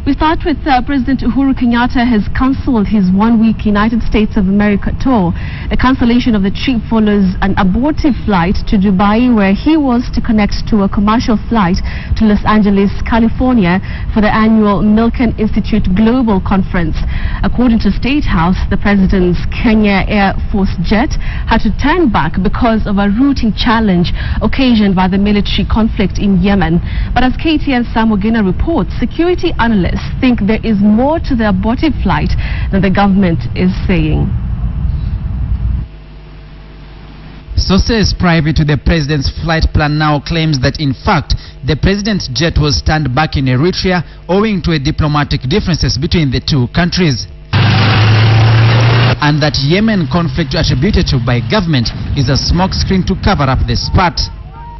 We start with President Uhuru Kenyatta has cancelled his one-week United States of America tour. The cancellation of the trip follows an abortive flight to Dubai, where he was to connect to a commercial flight to Los Angeles, California for the annual Milken Institute Global Conference. According to State House, the president's Kenya Air Force jet had to turn back because of a routing challenge occasioned by the military conflict in Yemen. But as KTN's Samogina reports, security analysts think there is more to the abortive flight than the government is saying. Sources privy to the president's flight plan now claims that in fact the president's jet was turned back in Eritrea owing to diplomatic differences between the two countries, and that Yemen conflict attributed to by government is a smokescreen to cover up the spat.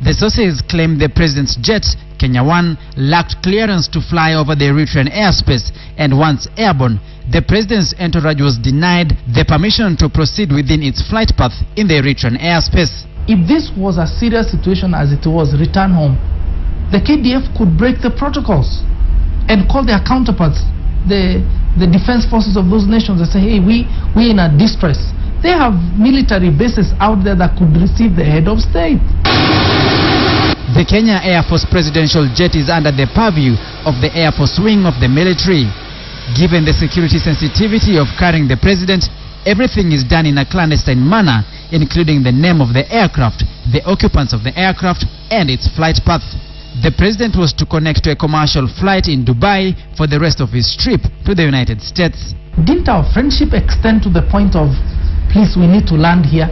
The sources claim the president's jet, Kenya 1, lacked clearance to fly over the Eritrean airspace, and once airborne, the president's entourage was denied the permission to proceed within its flight path in the Eritrean airspace. If this was a serious situation as it was, return home, the KDF could break the protocols and call their counterparts, the defense forces of those nations, and say, hey, we're in a distress. They have military bases out there that could receive the head of state. The Kenya Air Force presidential jet is under the purview of the Air Force wing of the military. Given the security sensitivity of carrying the president, everything is done in a clandestine manner, including the name of the aircraft, the occupants of the aircraft, and its flight path. The president was to connect to a commercial flight in Dubai for the rest of his trip to the United States. Didn't our friendship extend to the point of, please, we need to land here?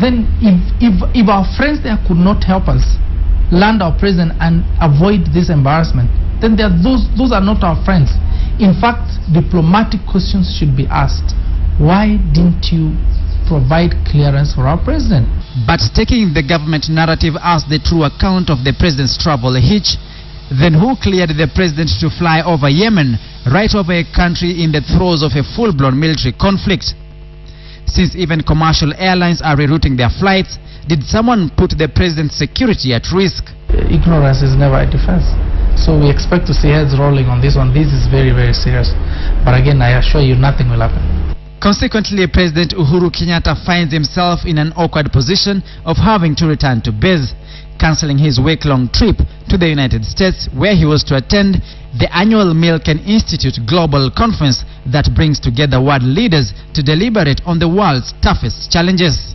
Then if our friends there could not help us land our president and avoid this embarrassment, then those are not our friends. In fact, diplomatic questions should be asked. Why didn't you provide clearance for our president? But taking the government narrative as the true account of the president's travel hitch, then who cleared the president to fly over Yemen, right over a country in the throes of a full-blown military conflict? Since even commercial airlines are rerouting their flights, did someone put the president's security at risk? Ignorance is never a defense. So we expect to see heads rolling on this one. This is very, very serious. But again, I assure you, nothing will happen. Consequently, President Uhuru Kenyatta finds himself in an awkward position of having to return to base, cancelling his week-long trip to the United States, where he was to attend the annual Milken Institute Global Conference that brings together world leaders to deliberate on the world's toughest challenges.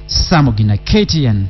Samogina, KTN.